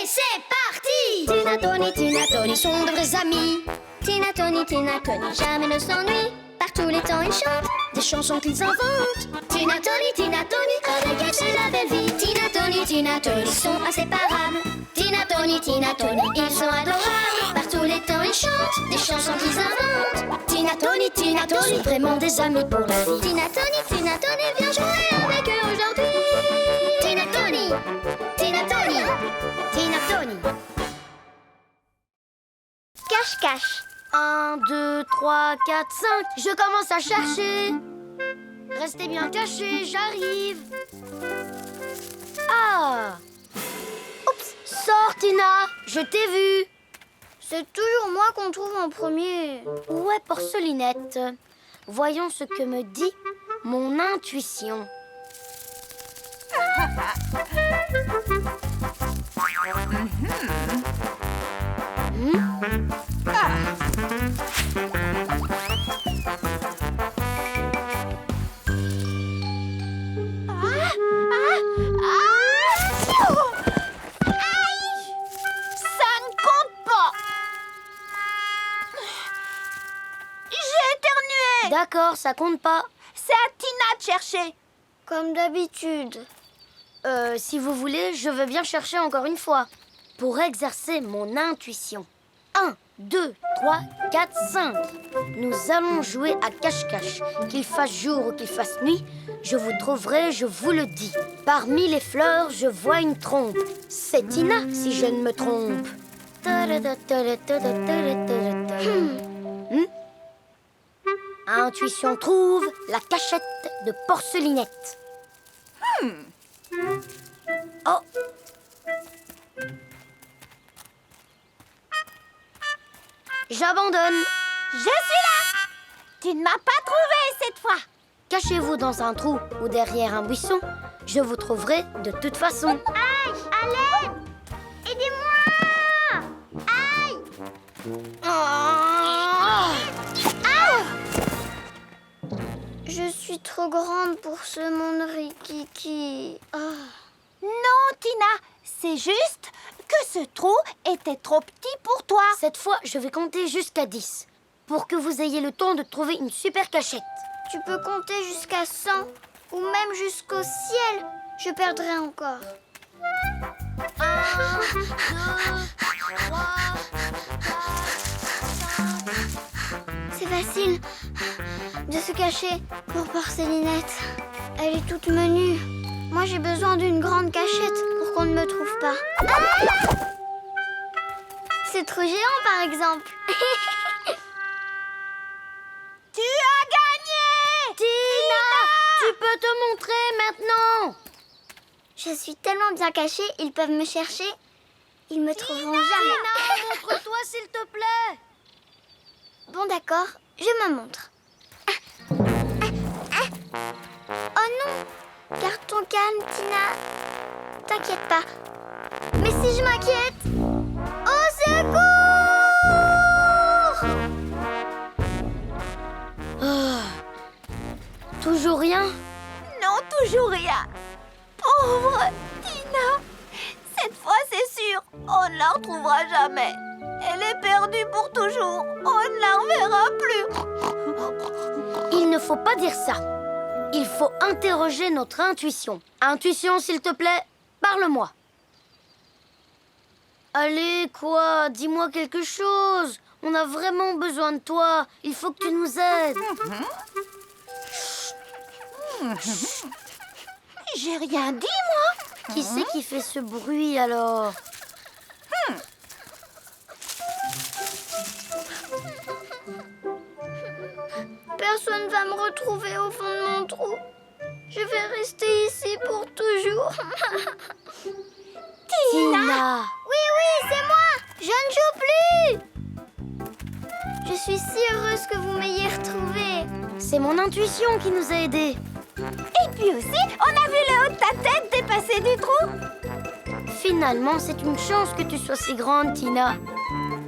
et c'est parti! Tina, Tony sont de vrais amis. Tina, Tony, jamais ne s'ennuient. Par tous les temps, ils chantent des chansons qu'ils inventent. Tina, Tony, avec elle, c'est la belle vie. Tina, Tony, sont inséparables. Tina, Tony, ils sont adorables. Par tous les temps, ils chantent des chansons qu'ils inventent. Tina, Tony, sont vraiment des amis pour la vie. Tina, Tony, viens jouer avec eux aujourd'hui. Tina, Tony. Cache-cache. 1, 2, 3, 4, 5. Je commence à chercher. Restez bien cachés, j'arrive. Ah! Oups! Sors, Tina! Je t'ai vue. C'est toujours moi qu'on trouve en premier. Ouais, porcelinette. Voyons ce que me dit mon intuition. D'accord, ça compte pas. C'est à Tina de chercher. Comme d'habitude. Si vous voulez, je veux bien chercher encore une fois. Pour exercer mon intuition. 1, 2, 3, 4, 5. Nous allons jouer à cache-cache. Qu'il fasse jour ou qu'il fasse nuit, je vous trouverai, je vous le dis. Parmi les fleurs, je vois une trompe. C'est Tina, si je ne me trompe. Intuition trouve la cachette de porcelinette. Oh! J'abandonne. Je suis là. Tu ne m'as pas trouvé cette fois. Cachez-vous dans un trou ou derrière un buisson. Je vous trouverai de toute façon. Aïe, à l'aide. Aidez-moi. Aïe. Je suis trop grande pour ce monde rikiki. Non, Tina, c'est juste que ce trou était trop petit pour toi. Cette fois, je vais compter jusqu'à 10 pour que vous ayez le temps de trouver une super cachette. Tu peux compter jusqu'à 100 ou même jusqu'au ciel. Je perdrai encore. 1, 2, 3, 4, 5. C'est facile de se cacher pour porcelinette. Elle est toute menue. Moi, j'ai besoin d'une grande cachette pour qu'on ne me trouve pas. C'est trop géant, par exemple. Tu as gagné! Tina, tu peux te montrer maintenant. Je suis tellement bien cachée, ils peuvent me chercher. Ils me trouveront jamais. Tina, montre-toi, s'il te plaît. Bon, d'accord, je me montre. Oh non! Garde ton calme, Tina. T'inquiète pas. Mais si je m'inquiète? Au secours! Toujours rien? Non, toujours rien. Pauvre Tina. Cette fois, c'est sûr, on ne la retrouvera jamais. Elle est perdue pour toujours. On ne la reverra plus. Il ne faut pas dire ça. Il faut interroger notre intuition. Intuition, s'il te plaît, parle-moi. Allez, quoi? Dis-moi quelque chose. On a vraiment besoin de toi. Il faut que tu nous aides. J'ai rien dit, moi. Qui c'est qui fait ce bruit, alors? Personne va me retrouver au fond de mon trou. Je vais rester ici pour toujours. Tina! Oui, c'est moi! Je ne joue plus! Je suis si heureuse que vous m'ayez retrouvée. C'est mon intuition qui nous a aidés. Et puis aussi, on a vu le haut de ta tête dépasser du trou. Finalement, c'est une chance que tu sois si grande, Tina.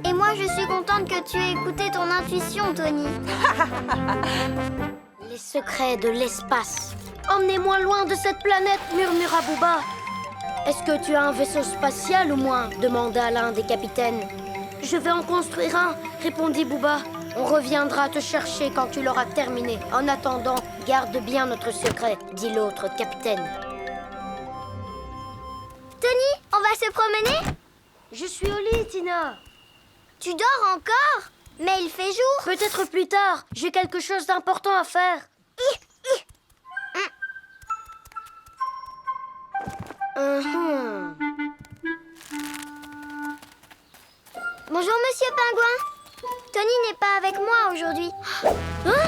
Et moi, je suis contente que tu aies écouté ton intuition, Tony. Les secrets de l'espace. Emmenez-moi loin de cette planète, murmura Booba. Est-ce que tu as un vaisseau spatial au moins demanda l'un des capitaines. Je vais en construire un, répondit Booba. On reviendra te chercher quand tu l'auras terminé. En attendant, garde bien notre secret, dit l'autre capitaine. Tony, on va se promener? Je suis au lit, Tina. Tu dors encore? Mais il fait jour. Peut-être plus tard, j'ai quelque chose d'important à faire. Bonjour, Monsieur Pingouin. Tony n'est pas avec moi aujourd'hui. Hein?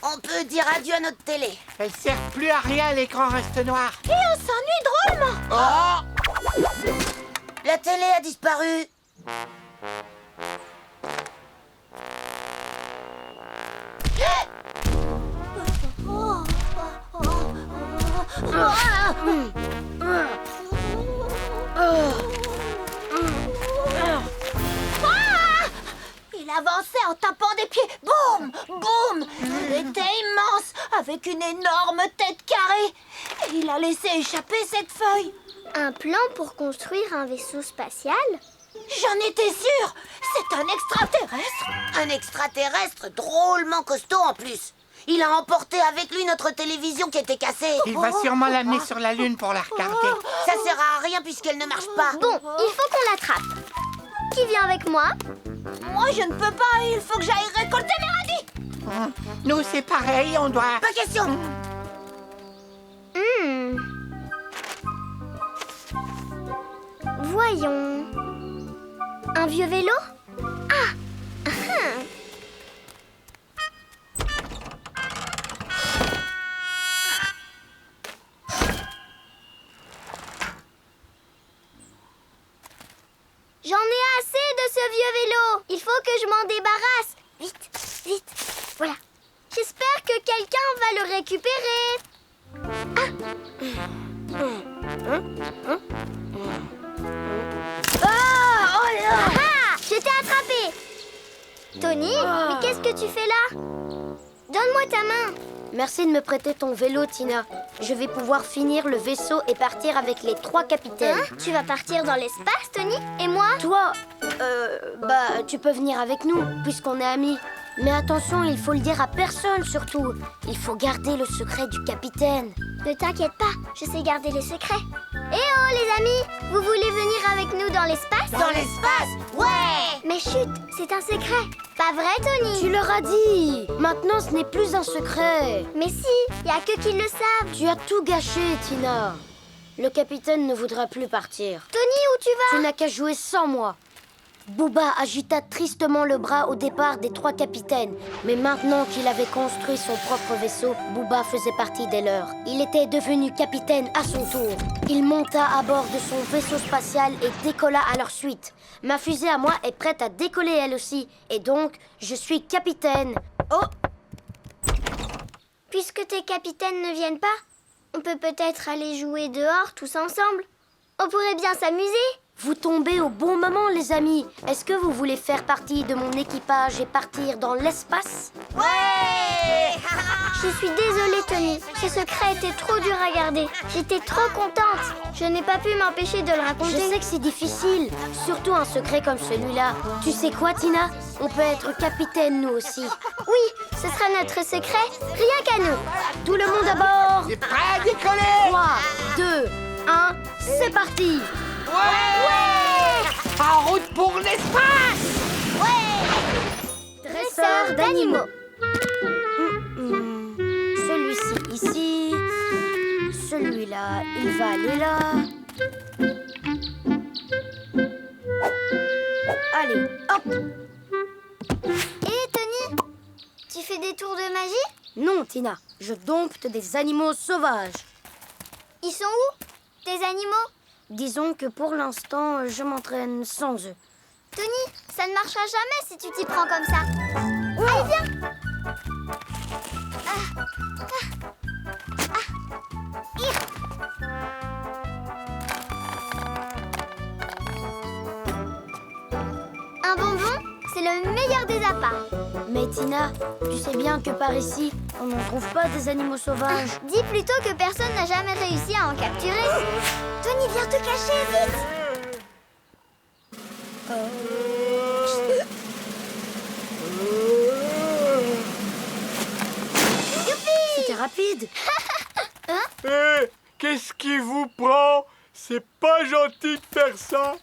On peut dire adieu à notre télé. Elle sert plus à rien, l'écran reste noir. Et on s'ennuie drôlement. Oh! La télé a disparu. Il avançait en tapant des pieds. Boum! Boum! Il était immense, avec une énorme tête carrée. Et il a laissé échapper cette feuille. Un plan pour construire un vaisseau spatial? J'en étais sûre. C'est un extraterrestre. Un extraterrestre drôlement costaud en plus. Il a emporté avec lui notre télévision qui était cassée. Il va sûrement l'amener sur la Lune pour la regarder. Ça sert à rien puisqu'elle ne marche pas. Bon, il faut qu'on l'attrape. Qui vient avec moi? Moi, je ne peux pas. Il faut que j'aille récolter mes radis. Nous, c'est pareil, on doit... Pas question. Voyons. Un vieux vélo? Ah! J'en ai assez de ce vieux vélo. Il faut que je m'en débarrasse. Vite, vite. Voilà. J'espère que quelqu'un va le récupérer. Ah! Je t'ai attrapé. Tony, mais qu'est-ce que tu fais là? Donne-moi ta main. Merci de me prêter ton vélo, Tina. Je vais pouvoir finir le vaisseau et partir avec les 3 capitaines. Hein? Tu vas partir dans l'espace, Tony? Et moi? Toi, tu peux venir avec nous, puisqu'on est amis. Mais attention, il faut le dire à personne, surtout. Il faut garder le secret du capitaine. Ne t'inquiète pas, je sais garder les secrets. Eh oh, les amis, vous voulez venir avec nous dans l'espace? Dans l'espace? Ouais! Mais chut, c'est un secret. Pas vrai, Tony? Tu leur as dit. Maintenant, ce n'est plus un secret. Mais si, y a que qui le savent. Tu as tout gâché, Tina. Le capitaine ne voudra plus partir. Tony, où tu vas? Tu n'as qu'à jouer sans moi. Booba agita tristement le bras au départ des 3 capitaines. Mais maintenant qu'il avait construit son propre vaisseau, Booba faisait partie des leurs. Il était devenu capitaine à son tour. Il monta à bord de son vaisseau spatial et décolla à leur suite. Ma fusée à moi est prête à décoller elle aussi. Et donc, je suis capitaine. Oh! Puisque tes capitaines ne viennent pas, on peut peut-être aller jouer dehors tous ensemble. On pourrait bien s'amuser. Vous tombez au bon moment, les amis. Est-ce que vous voulez faire partie de mon équipage et partir dans l'espace? Ouais! Je suis désolée, Tony. Ce secret était trop dur à garder. J'étais trop contente. Je n'ai pas pu m'empêcher de le raconter. Je sais que c'est difficile, surtout un secret comme celui-là. Tu sais quoi, Tina? On peut être capitaine, nous aussi. Oui, ce sera notre secret, rien qu'à nous. Tout le monde à bord. C'est prêt à décoller! 3, 2, 1, c'est parti! Ouais! En route pour l'espace! Dresseur d'animaux. Celui-ci ici. Celui-là, il va aller là. Allez, hop! Et Tony, tu fais des tours de magie? Non, Tina, je dompte des animaux sauvages. Ils sont où, tes animaux? Disons que pour l'instant, je m'entraîne sans eux. Tony, ça ne marchera jamais si tu t'y prends comme ça. Allez, viens. Un bonbon, c'est le meilleur des appâts. Mais Tina, tu sais bien que par ici, on n'en trouve pas des animaux sauvages. Dis plutôt que personne n'a jamais réussi à en capturer. Tony, viens te cacher, vite. C'était rapide. Hé, qu'est-ce qui vous prend? C'est pas gentil de faire ça.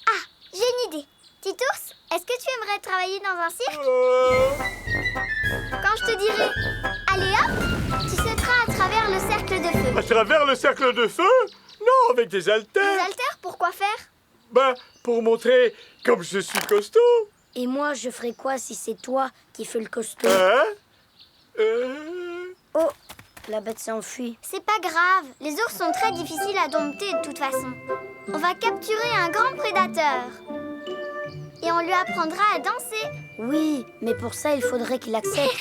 Ah, j'ai une idée. Titours, est-ce que tu aimerais travailler dans un cirque? Quand je te dirai « Allez hop !» tu sauteras à travers le cercle de feu. À travers le cercle de feu? Non, avec des Des haltères. haltères, pourquoi faire? Ben, pour montrer comme je suis costaud. Et moi, je ferais quoi si c'est toi qui fais le costaud? Hein? Oh, la bête s'est enfuie. C'est pas grave, les ours sont très difficiles à dompter de toute façon. On va capturer un grand prédateur. Et on lui apprendra à danser. Oui, mais pour ça, il faudrait qu'il accepte.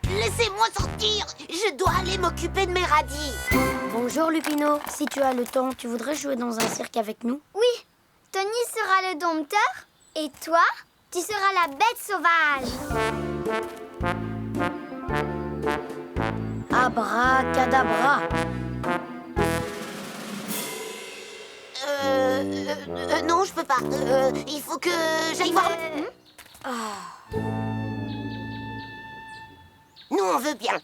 Laissez-moi sortir. Je dois aller m'occuper de mes radis. Bonjour Lupino, si tu as le temps, tu voudrais jouer dans un cirque avec nous? Oui, Tony sera le dompteur et toi, tu seras la bête sauvage. Abracadabra. Non, je peux pas. Il faut que j'aille voir. Nous, on veut bien.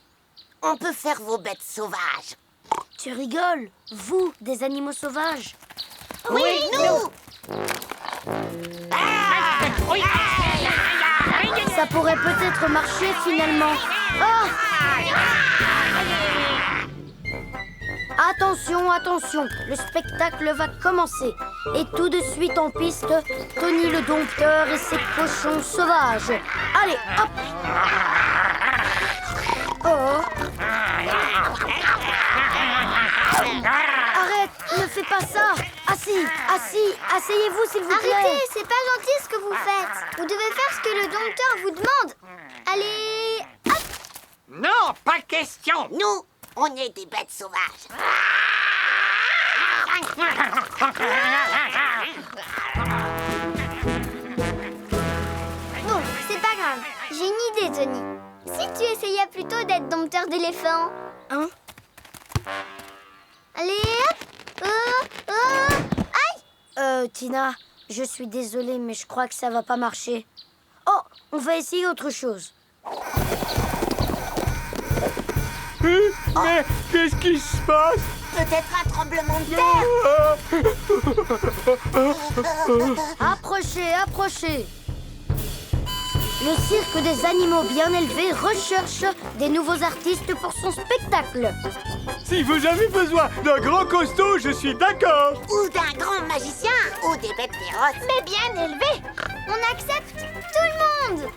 On peut faire vos bêtes sauvages. Tu rigoles? Vous, des animaux sauvages? Oui, nous. Ça pourrait peut-être marcher finalement. Oh! Attention, attention, le spectacle va commencer. Et tout de suite en piste, Tony le dompteur et ses cochons sauvages. Allez, hop! Oh! Arrête, ne fais pas ça! Assis, asseyez-vous s'il vous plaît. Arrêtez, c'est pas gentil ce que vous faites. Vous devez faire ce que le dompteur vous demande. Allez, hop! Non, pas question. Nous, on est des bêtes sauvages. Bon, c'est pas grave. J'ai une idée, Tony. Si tu essayais plutôt d'être dompteur d'éléphants. Hein? Allez, hop! Aïe! Tina, je suis désolée, mais je crois que ça va pas marcher. Oh, on va essayer autre chose. Mais qu'est-ce qui se passe? Peut-être un tremblement de terre. Approchez, approchez. Le cirque des animaux bien élevés recherche des nouveaux artistes pour son spectacle. Si vous avez besoin d'un grand costaud, je suis d'accord. Ou d'un grand magicien. Ou des bêtes féroces. Mais bien élevé! On accepte tout le monde!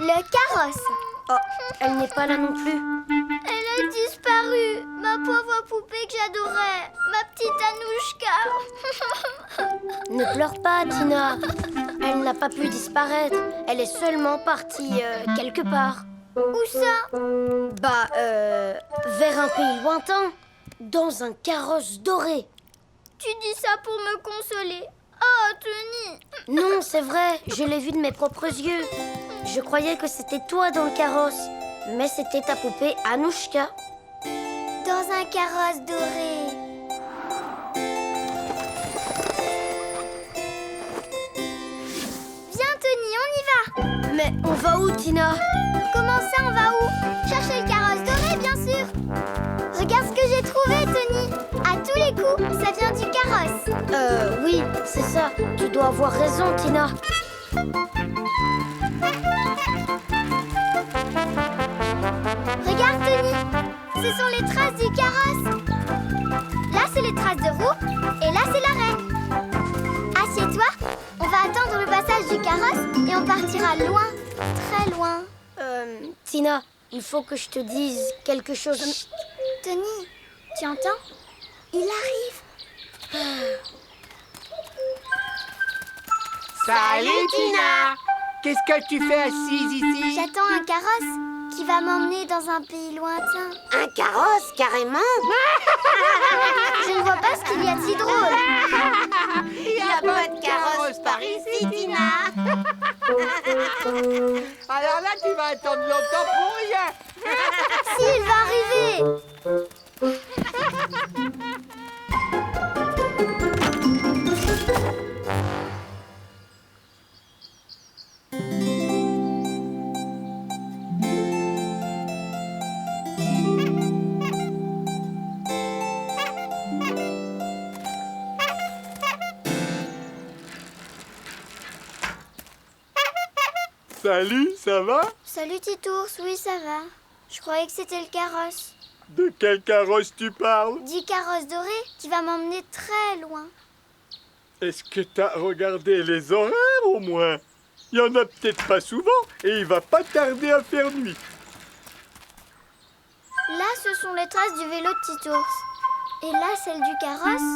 Le carrosse. Oh, elle n'est pas là non plus. Elle a disparu. Ma pauvre poupée que j'adorais. Ma petite Anouchka. Ne pleure pas, Tina. Elle n'a pas pu disparaître. Elle est seulement partie quelque part. Où ça? Vers un pays lointain, dans un carrosse doré. Tu dis ça pour me consoler. Oh, Tony. Non, c'est vrai, je l'ai vu de mes propres yeux. Je croyais que c'était toi dans le carrosse, mais c'était ta poupée Anouchka. Dans un carrosse doré. Viens, Tony, on y va. Mais on va où, Tina? Comment ça, on va où? Chercher le carrosse doré, bien sûr. Regarde ce que j'ai trouvé, Tony. À tous les coups, ça vient du carrosse. Oui, c'est ça. Tu dois avoir raison, Tina. Regarde, Tony. Ce sont les traces du carrosse. Là, c'est les traces de roue. Et là, c'est l'arrêt. Assieds-toi. On va attendre le passage du carrosse et on partira loin, très loin. Tina, il faut que je te dise quelque chose. Chut. Tony, tu entends? Il arrive. Salut Tina! Qu'est-ce que tu fais assise ici? J'attends un carrosse qui va m'emmener dans un pays lointain. Un carrosse, carrément. Je ne vois pas ce qu'il y a de si drôle. Il n'y a pas de carrosse par ici, Tina. Alors là, tu vas attendre longtemps pour rien! Si, il va arriver. Salut, ça va? Salut Titours, oui ça va. Je croyais que c'était le carrosse. De quel carrosse tu parles? 10 carrosses dorées qui va m'emmener très loin. Est-ce que t'as regardé les horaires au moins? Il y en a peut-être pas souvent et il va pas tarder à faire nuit. Là, ce sont les traces du vélo de Titours. Et là, celle du carrosse.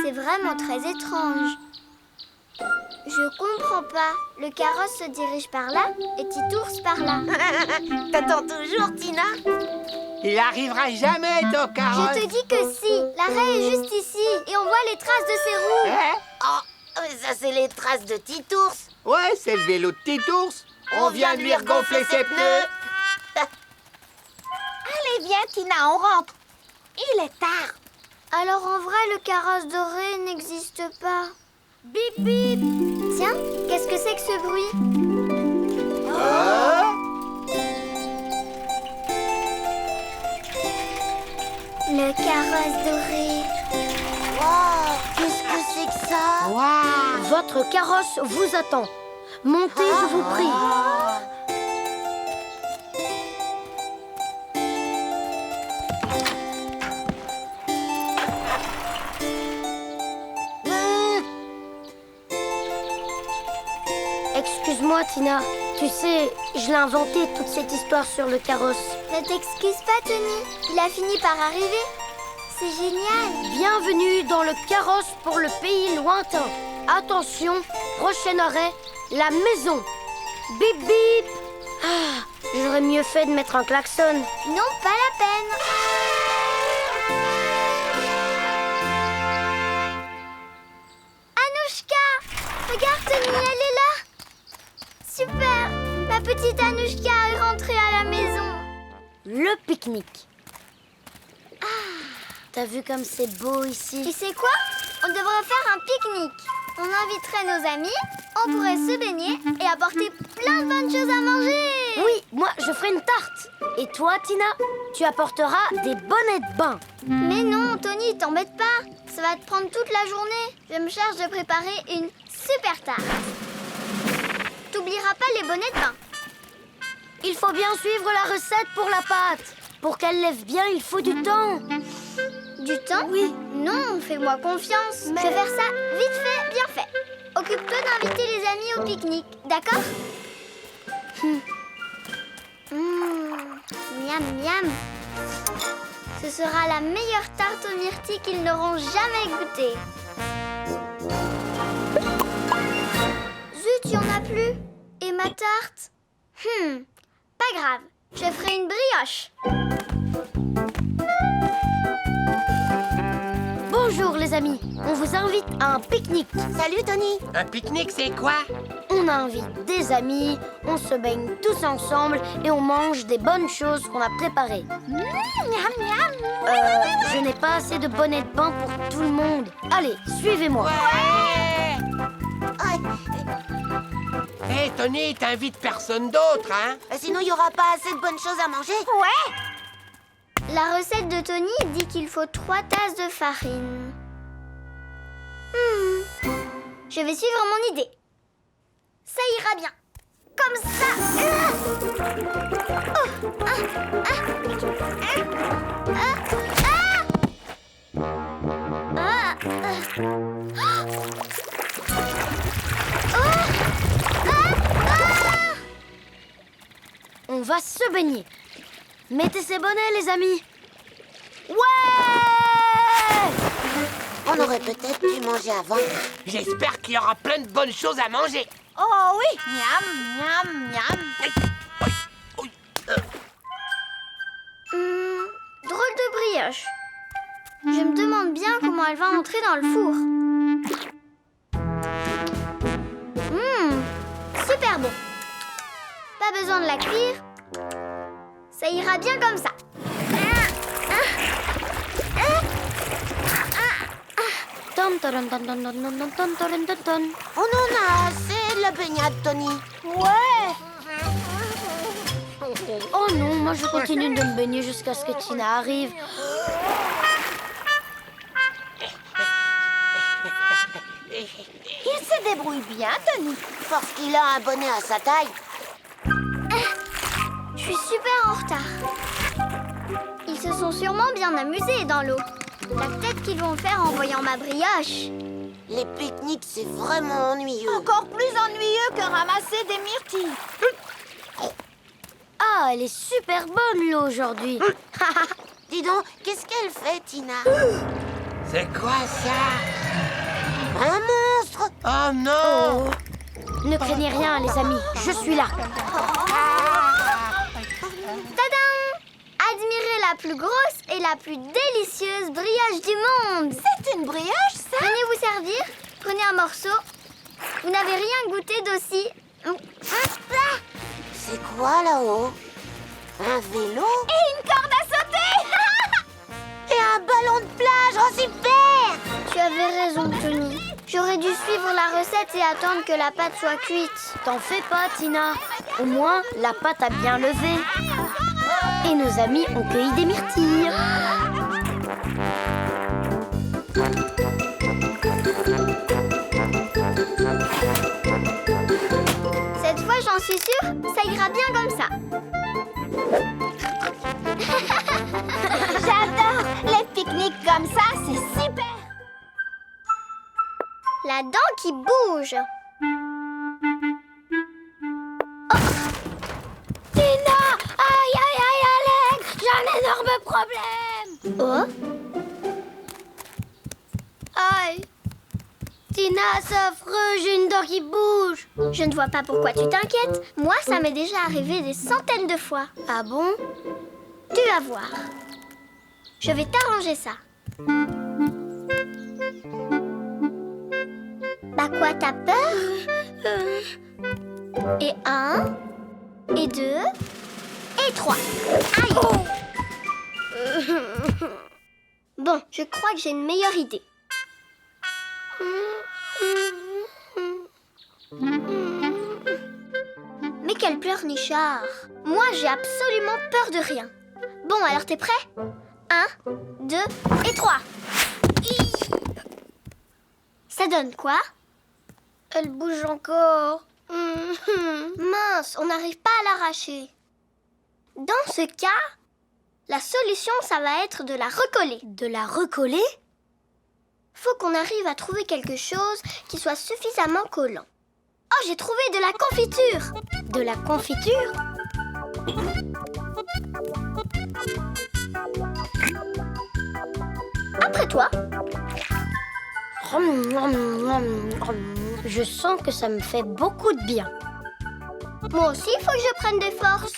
C'est vraiment très étrange. Je comprends pas. Le carrosse se dirige par là et Titours par là. T'attends toujours, Tina? Il arrivera jamais ton carrosse! Je te dis que si. L'arrêt est juste ici et on voit les traces de ses roues. Hein? Oh, mais ça, c'est les traces de Titours. Ouais, c'est le vélo de Titours. On vient de lui regonfler ses pneus. Allez, viens, Tina, on rentre. Il est tard. Alors en vrai, le carrosse doré n'existe pas. Bip bip. Tiens, qu'est-ce que c'est que ce bruit? Le carrosse doré. Wow, qu'est-ce que c'est que ça? Waouh! Votre carrosse vous attend. Montez, je vous prie. Excuse-moi, Tina. Tu sais, je l'ai inventé toute cette histoire sur le carrosse. Ne t'excuse pas, Tony. Il a fini par arriver. C'est génial. Bienvenue dans le carrosse pour le pays lointain. Attention, prochain arrêt, la maison. Bip bip. Ah, j'aurais mieux fait de mettre un klaxon. Non, pas la peine. Anouchka! Regarde, Tony, elle est là. Super! Ma petite Anouchka est rentrée à la maison. Le pique-nique. T'as vu comme c'est beau ici? Tu sais quoi? On devrait faire un pique-nique. On inviterait nos amis, on pourrait se baigner et apporter plein de bonnes choses à manger. Oui, moi je ferai une tarte. Et toi, Tina, tu apporteras des bonnets de bain. Mais non, Tony, t'embête pas. Ça va te prendre toute la journée. Je me charge de préparer une super tarte. T'oublieras pas les bonnets de bain. Il faut bien suivre la recette pour la pâte. Pour qu'elle lève bien, il faut du temps. Du temps? Oui. Non, fais-moi confiance. Je vais faire ça vite fait, bien fait. Occupe-toi d'inviter les amis au pique-nique, d'accord? Miam, miam. Ce sera la meilleure tarte aux myrtilles qu'ils n'auront jamais goûtée. Zut, il n'y en a plus. Et ma tarte? Pas grave, je ferai une brioche. Bonjour les amis, on vous invite à un pique-nique. Salut, Tony. Un pique-nique, c'est quoi? On invite des amis, on se baigne tous ensemble et on mange des bonnes choses qu'on a préparées. Miam, miam. Je n'ai pas assez de bonnets de bain pour tout le monde. Allez, suivez-moi. Hé, Tony, t'invites personne d'autre, hein? Sinon, il n'y aura pas assez de bonnes choses à manger. Ouais. La recette de Tony dit qu'il faut 3 tasses de farine. Je vais suivre mon idée. Ça ira bien. Comme ça. On va se baigner. Mettez ces bonnets les amis. Ouais! On aurait peut-être dû manger avant. J'espère qu'il y aura plein de bonnes choses à manger. Oh oui, miam, miam, miam. Drôle de brioche. Je me demande bien comment elle va entrer dans le four. Super bon. Pas besoin de la cuire. Ça ira bien comme ça. On en a assez de la baignade, Tony. Ouais. Oh non, moi je continue de me baigner jusqu'à ce que Tina arrive. Il se débrouille bien, Tony. Parce qu'il a un bonnet à sa taille. Je suis super en retard. Ils se sont sûrement bien amusés dans l'eau. Peut-être qu'ils vont le faire en voyant ma brioche. Les pique-niques, c'est vraiment ennuyeux. Encore plus ennuyeux que ramasser des myrtilles. Ah, elle est super bonne l'eau aujourd'hui. Dis donc, qu'est-ce qu'elle fait, Tina? C'est quoi ça? Un monstre! Oh non! Ne craignez rien, les amis, je suis là. Tadam! Admirez la plus grosse et la plus délicieuse brioche du monde. C'est une brioche, ça? Venez vous servir. Prenez un morceau. Vous n'avez rien goûté d'aussi. C'est quoi là-haut? Un vélo? Et une corde à sauter. Et un ballon de plage! Oh, super! Tu avais raison, Tony. J'aurais dû suivre la recette et attendre que la pâte soit cuite. T'en fais pas, Tina. Au moins, la pâte a bien levé. Et nos amis ont cueilli des myrtilles. Cette fois, j'en suis sûre, ça ira bien comme ça. J'adore. Les pique-niques comme ça, c'est super. La dent qui bouge. Tina! Aïe, aïe, aïe, Alex! J'ai un énorme problème! Oh? Aïe! Tina, c'est affreux, j'ai une dent qui bouge! Je ne vois pas pourquoi tu t'inquiètes. Moi, ça m'est déjà arrivé des centaines de fois. Ah bon? Tu vas voir. Je vais t'arranger ça. Bah quoi, t'as peur? Et 1, et 2, et 3. Aïe! Bon, je crois que j'ai une meilleure idée. Mais quel pleurnichard! Moi, j'ai absolument peur de rien. Bon, alors t'es prêt? 1, 2 et 3. Ça donne quoi? Elle bouge encore. Mince, on n'arrive pas à l'arracher. Dans ce cas, la solution, ça va être de la recoller. De la recoller? Faut qu'on arrive à trouver quelque chose qui soit suffisamment collant. Oh, j'ai trouvé de la confiture! De la confiture? Après toi. Je sens que ça me fait beaucoup de bien. Moi aussi, il faut que je prenne des forces.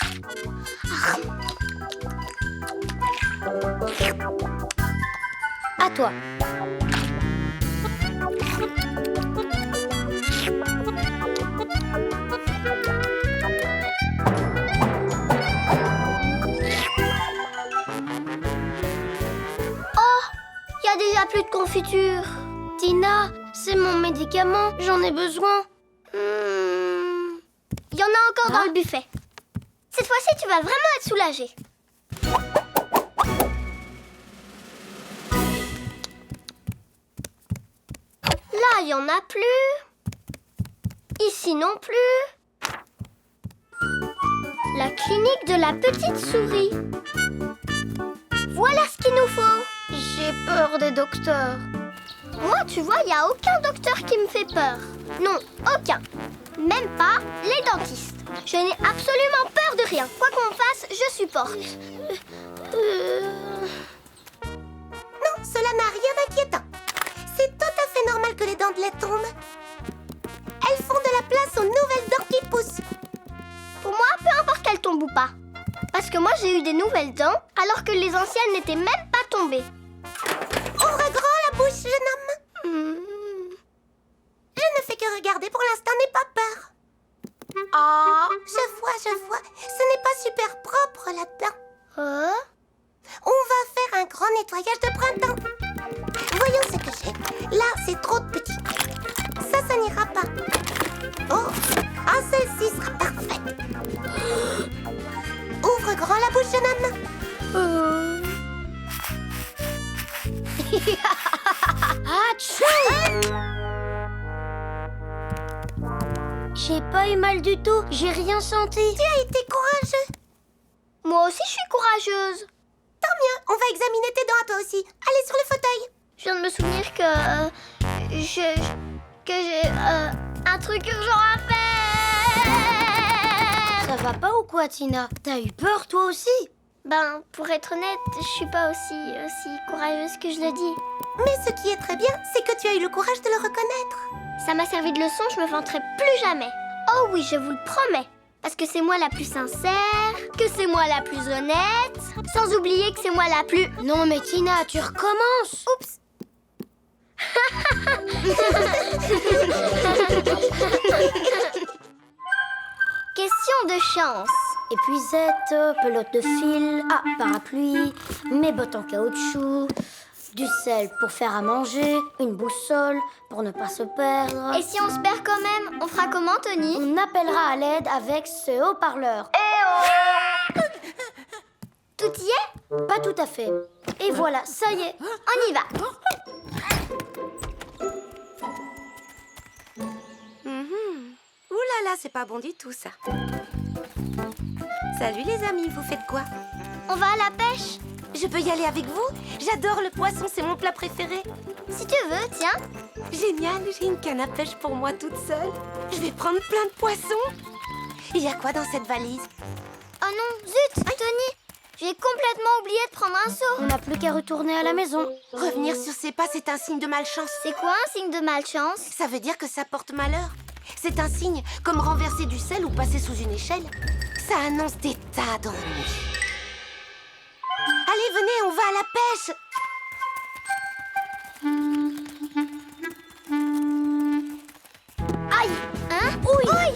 À toi. Oh, il y a déjà plus de confiture. Tina, c'est mon médicament, j'en ai besoin. Il y en a encore dans le buffet. Cette fois-ci, tu vas vraiment être soulagée. Là, il n'y en a plus. Ici non plus. La clinique de la petite souris. Voilà ce qu'il nous faut. J'ai peur des docteurs. Moi, tu vois, il n'y a aucun docteur qui me fait peur. Non, aucun. Même pas les dentistes. Je n'ai absolument peur de rien. Quoi qu'on fasse, je supporte. Non, cela n'a rien d'inquiétant. C'est tout à fait normal que les dents de lait tombent. Elles font de la place aux nouvelles dents qui poussent. Pour moi, peu importe qu'elles tombent ou pas. Parce que moi, j'ai eu des nouvelles dents, alors que les anciennes n'étaient même pas tombées. Ouvre grand la bouche, jeune homme. Je ne fais que regarder pour l'instant, n'aie pas peur. Ah. Je vois. Ce n'est pas super propre là-dedans. Hein? On va faire un grand nettoyage de printemps. Voyons ce que j'ai. Là, c'est trop petit. Ça n'ira pas. Oh, celle-ci sera parfaite. Ouvre grand la bouche, jeune homme. Atchou! J'ai pas eu mal du tout, j'ai rien senti. Tu as été courageux. Moi aussi, je suis courageuse. Tant mieux, on va examiner tes dents à toi aussi. Allez sur le fauteuil. Je viens de me souvenir que j'ai un truc urgent à faire. Ça va pas ou quoi, Tina? T'as eu peur toi aussi? Ben, pour être honnête, je suis pas aussi courageuse que je le dis. Mais ce qui est très bien, c'est que tu as eu le courage de le reconnaître. Ça m'a servi de leçon, je me vanterai plus jamais. Oh oui, je vous le promets. Parce que c'est moi la plus sincère, que c'est moi la plus honnête, sans oublier que c'est moi la plus... Non mais Tina, tu recommences. Oups. Question de chance. Épuisette, pelote de fil, parapluie, mes bottes en caoutchouc, du sel pour faire à manger, une boussole pour ne pas se perdre. Et si on se perd quand même, on fera comment, Tony? On appellera à l'aide avec ce haut-parleur. Tout y est? Pas tout à fait. Et voilà, ça y est. On y va. Ouh là là, c'est pas bon du tout ça. Salut les amis, vous faites quoi? On va à la pêche? Je peux y aller avec vous? J'adore le poisson, c'est mon plat préféré. Si tu veux, tiens. Génial, j'ai une canne à pêche pour moi toute seule. Je vais prendre plein de poissons. Il y a quoi dans cette valise? Oh non, zut, Tony. J'ai complètement oublié de prendre un seau. On n'a plus qu'à retourner à la maison. Revenir sur ses pas, c'est un signe de malchance. C'est quoi un signe de malchance? Ça veut dire que ça porte malheur. C'est un signe comme renverser du sel ou passer sous une échelle. Ça annonce des tas d'ennuis. Allez, venez, on va à la pêche. Aïe. Hein? Oui.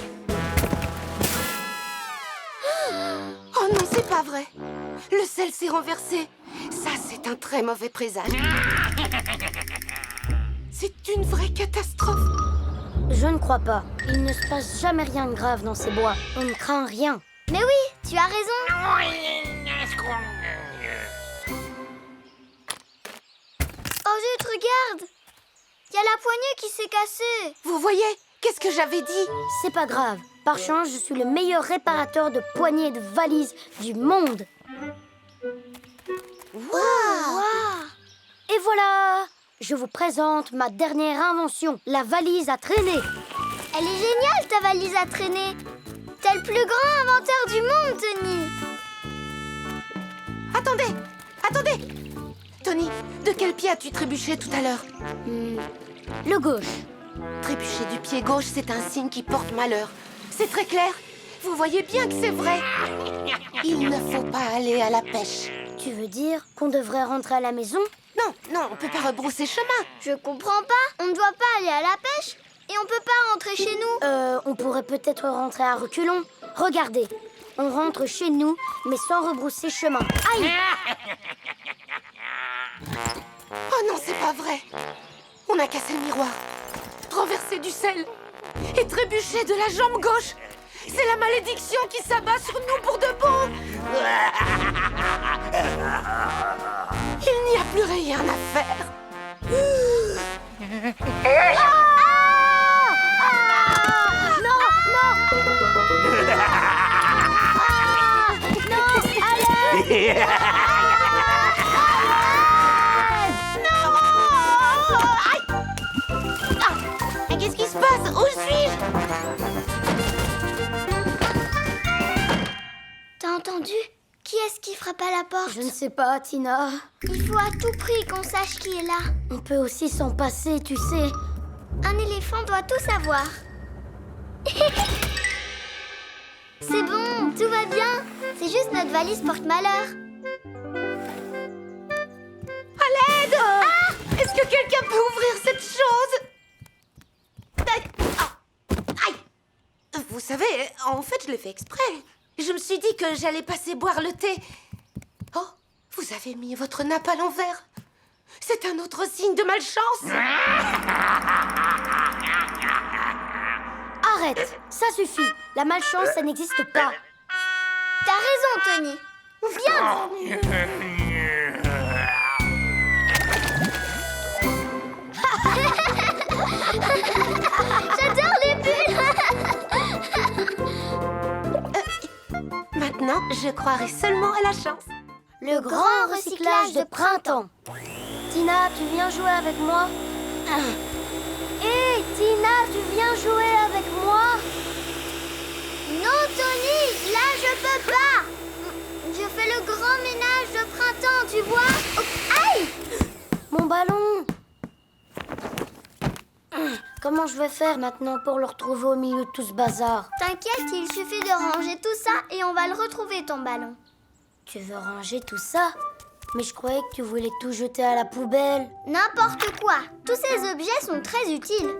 Oh non, c'est pas vrai. Le sel s'est renversé. Ça, c'est un très mauvais présage. C'est une vraie catastrophe. Je ne crois pas. Il ne se passe jamais rien de grave dans ces bois. On ne craint rien. Mais oui, tu as raison. Oh zut, regarde. Il y a la poignée qui s'est cassée. Vous voyez? Qu'est-ce que j'avais dit? C'est pas grave. Par chance, je suis le meilleur réparateur de poignées et de valises du monde. Wow. Et voilà! Je vous présente ma dernière invention, la valise à traîner. Elle est géniale, ta valise à traîner. T'es le plus grand inventeur du monde, Tony. Attendez! Tony, de quel pied as-tu trébuché tout à l'heure? Le gauche. Trébucher du pied gauche, c'est un signe qui porte malheur. C'est très clair. Vous voyez bien que c'est vrai. Il ne faut pas aller à la pêche. Tu veux dire qu'on devrait rentrer à la maison? Non, on peut pas rebrousser chemin. Je comprends pas. On ne doit pas aller à la pêche et on peut pas rentrer chez nous. On pourrait peut-être rentrer à reculons. Regardez, on rentre chez nous, mais sans rebrousser chemin. Aïe! Oh non, c'est pas vrai. On a cassé le miroir, renversé du sel et trébuché de la jambe gauche. C'est la malédiction qui s'abat sur nous pour de bon. Il n'y a plus rien à faire. Mais qu'est-ce qui se passe? Où suis-je? T'as entendu? Qui est-ce qui frappe? frappe à la porte? Je ne sais pas, Tina. Il faut à tout prix qu'on sache qui est là. On peut aussi s'en passer, tu sais. Un éléphant doit tout savoir. C'est bon, tout va bien. C'est juste notre valise porte-malheur. À l'aide! Est-ce que quelqu'un peut ouvrir cette chose? Aïe! Vous savez, en fait, je l'ai fait exprès. Je me suis dit que j'allais passer boire le thé. Oh, vous avez mis votre nappe à l'envers. C'est un autre signe de malchance. Arrête, ça suffit. La malchance, ça n'existe pas. T'as raison, Tony. Viens. J'adore les bulles. Maintenant, je croirai seulement à la chance. Le grand recyclage de printemps. Tina, tu viens jouer avec moi? Hé, Tina, tu viens jouer avec moi? Non, Tony, là je peux pas. Je fais le grand ménage de printemps, tu vois? Oh, aïe! Mon ballon. Comment je vais faire maintenant pour le retrouver au milieu de tout ce bazar? T'inquiète, il suffit de ranger tout ça et on va le retrouver, ton ballon. Tu veux ranger tout ça? Mais je croyais que tu voulais tout jeter à la poubelle. N'importe quoi. Tous ces objets sont très utiles.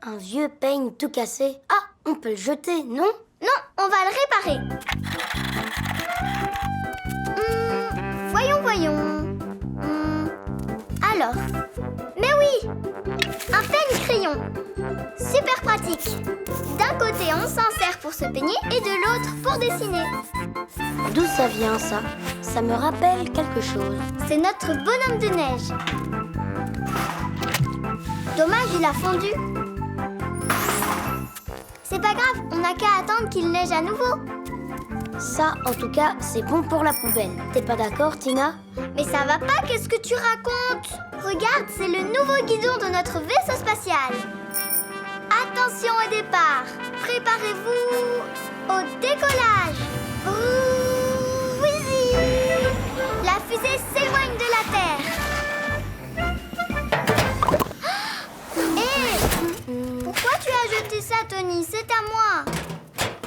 Un vieux peigne tout cassé. Ah, on peut le jeter, non? Non, on va le réparer. Voyons. Alors. Mais oui! Un peigne-crayon. Super pratique. D'un côté, on s'en sert pour se peigner et de l'autre pour dessiner. D'où ça vient, ça? Ça me rappelle quelque chose. C'est notre bonhomme de neige. Dommage, il a fondu. C'est pas grave, on n'a qu'à attendre qu'il neige à nouveau. Ça, en tout cas, c'est bon pour la poubelle. T'es pas d'accord, Tina? Mais ça va pas, qu'est-ce que tu racontes? Regarde, c'est le nouveau guidon de notre vaisseau spatial. Attention au départ. Préparez-vous au décollage. Brouizi. La fusée s'éloigne de la Terre. Hé! Pourquoi tu as jeté ça, Tony? C'est à moi.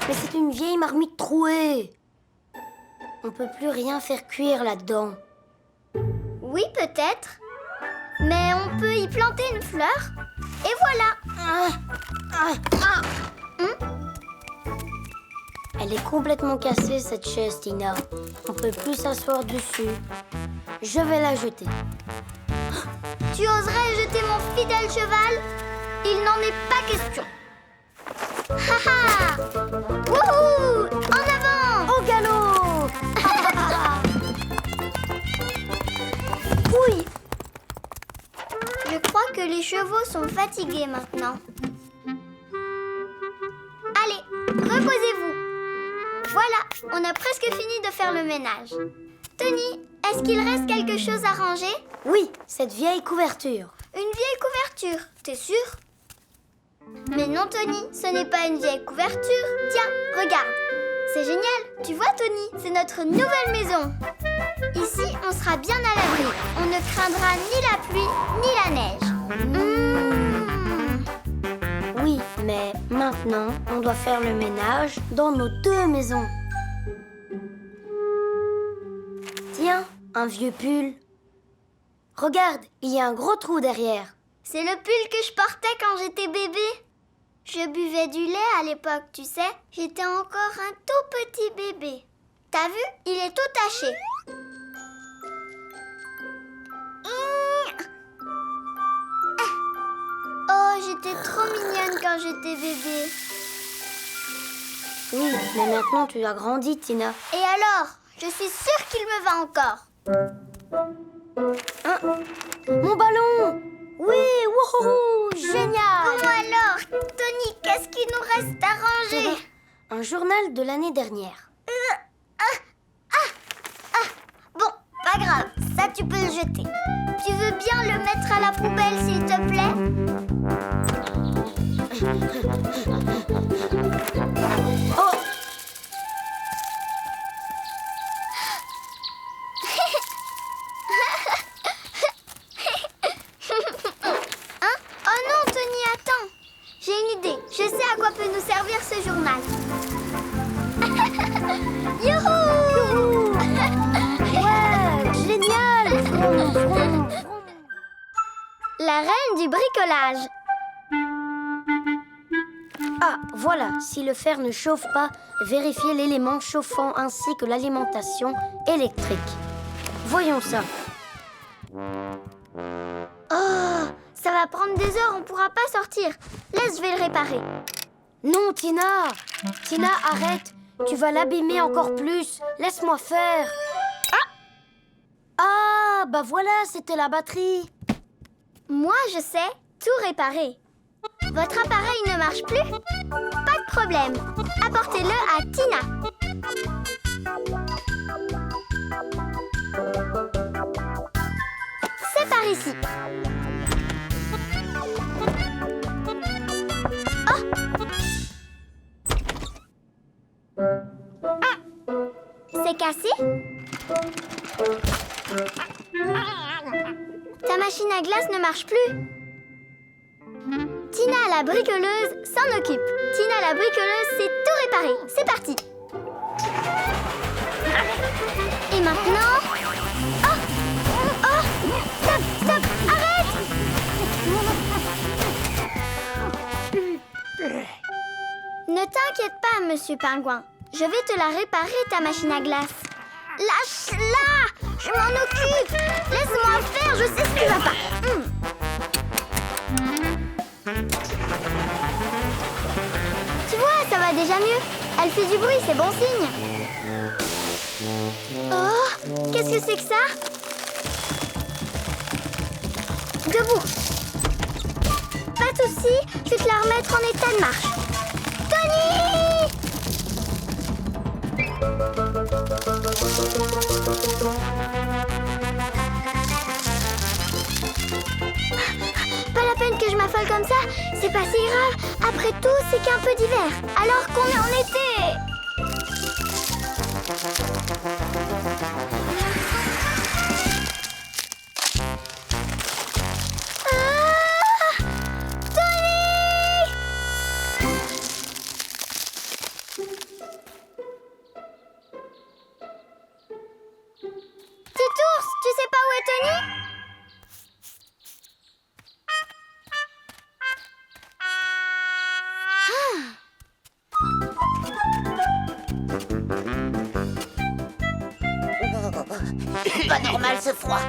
Mais c'est une vieille marmite trouée. On peut plus rien faire cuire là-dedans. Oui, peut-être. Mais on peut y planter une fleur. Et voilà. Elle est complètement cassée, cette chaise, Tina. On peut plus s'asseoir dessus. Je vais la jeter. Tu oserais jeter mon fidèle cheval? Il n'en est pas question. Haha! Wouhou! En avant! Au galop! Oui! Je crois que les chevaux sont fatigués maintenant. Allez, reposez-vous. Voilà, on a presque fini de faire le ménage. Tony, est-ce qu'il reste quelque chose à ranger? Oui, cette vieille couverture. Une vieille couverture, t'es sûr? Mais non, Tony, ce n'est pas une vieille couverture. Tiens, regarde. C'est génial. Tu vois, Tony, c'est notre nouvelle maison. Ici, on sera bien à l'abri. On ne craindra ni la pluie, ni la neige. Oui, mais maintenant, on doit faire le ménage dans nos deux maisons. Tiens, un vieux pull. Regarde, il y a un gros trou derrière. C'est le pull que je portais quand j'étais bébé. Je buvais du lait à l'époque, tu sais. J'étais encore un tout petit bébé. T'as vu? Il est tout taché. Oh, j'étais trop mignonne quand j'étais bébé. Oui, mais maintenant tu as grandi, Tina. Et alors? Je suis sûre qu'il me va encore. Mon ballon! Oui, wouhou, génial! Bon alors, Tony, qu'est-ce qu'il nous reste à ranger? Un journal de l'année dernière. Bon, pas grave, ça tu peux le jeter. Tu veux bien le mettre à la poubelle, s'il te plaît? Oh! Je sais à quoi peut nous servir ce journal. Youhou! Ouais, génial! Vroom, vroom, vroom. La reine du bricolage. Ah, voilà, si le fer ne chauffe pas, vérifiez l'élément chauffant ainsi que l'alimentation électrique. Voyons ça. Oh, ça va prendre des heures, on pourra pas sortir. Laisse, je vais le réparer. Non, Tina! Tina, arrête! Tu vas l'abîmer encore plus. Laisse-moi faire. Ah, bah voilà, c'était la batterie. Moi, je sais tout réparer. Votre appareil ne marche plus? Pas de problème. Apportez-le à Tina. C'est par ici. C'est cassé? Ta machine à glace ne marche plus. Tina la bricoleuse s'en occupe. Tina la bricoleuse sait tout réparer. C'est parti. Et maintenant... Oh! Oh! Stop! Stop! Arrête! Ne t'inquiète pas, Monsieur Pingouin. Je vais te la réparer, ta machine à glace. Lâche-la! Je m'en occupe! Laisse-moi faire, je sais ce qui va pas. Tu vois, ça va déjà mieux. Elle fait du bruit, c'est bon signe. Oh, qu'est-ce que c'est que ça? Debout. Pas de souci, je vais te la remettre en état de marche. Tony! Pas la peine que je m'affole comme ça, c'est pas si grave. Après tout, c'est qu'un peu d'hiver, alors qu'on est en été. Ah! Tony! Petit ours, tu sais pas où est Tony? Pas normal ce froid.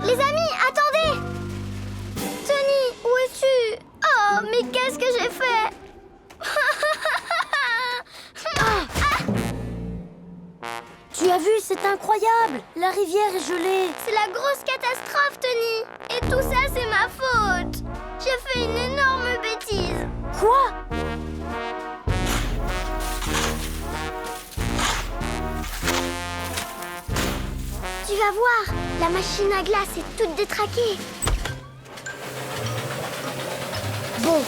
Les amis, attendez! Tony, où es-tu? Oh, mais qu'est-ce que j'ai fait? Tu as vu, c'est incroyable. La rivière est gelée. C'est la grosse catastrophe, Tony! Et tout ça, c'est ma faute! J'ai fait une énorme bêtise! Quoi? Tu vas voir, la machine à glace est toute détraquée. Bon,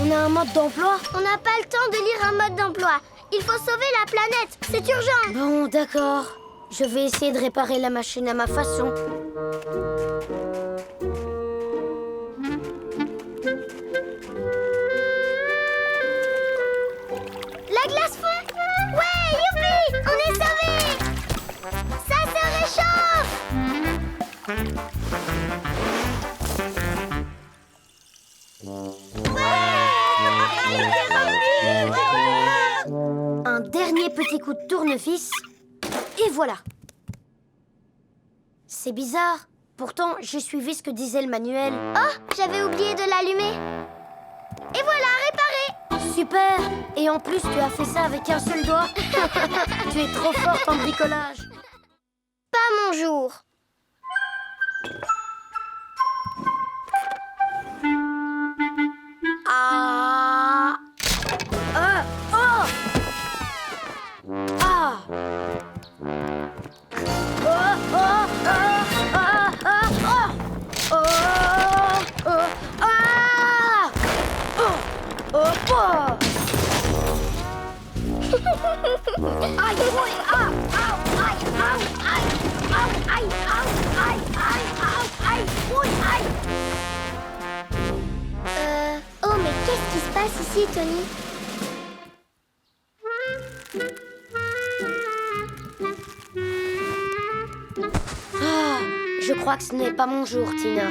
on a un mode d'emploi? On n'a pas le temps de lire un mode d'emploi. Il faut sauver la planète, c'est urgent. Bon, d'accord. Je vais essayer de réparer la machine à ma façon. La glace fond. Ouais, youpi, on est sauvés. Ça se réchauffe. Un dernier petit coup de tournevis. Et voilà. C'est bizarre. Pourtant, j'ai suivi ce que disait le manuel. Oh, j'avais oublié de l'allumer. Et voilà, réparé. Super. Et en plus, tu as fait ça avec un seul doigt. Tu es trop forte en bricolage. Pas mon jour. Ah. Oh. Ah. Aïe, oui, ah, ah, aïe, ah, aïe, ah, aïe, ah, aïe, aïe, ah, aïe, oui, aïe. Oh, mais qu'est-ce qui se passe ici, Tony? Je crois que ce n'est pas mon jour, Tina.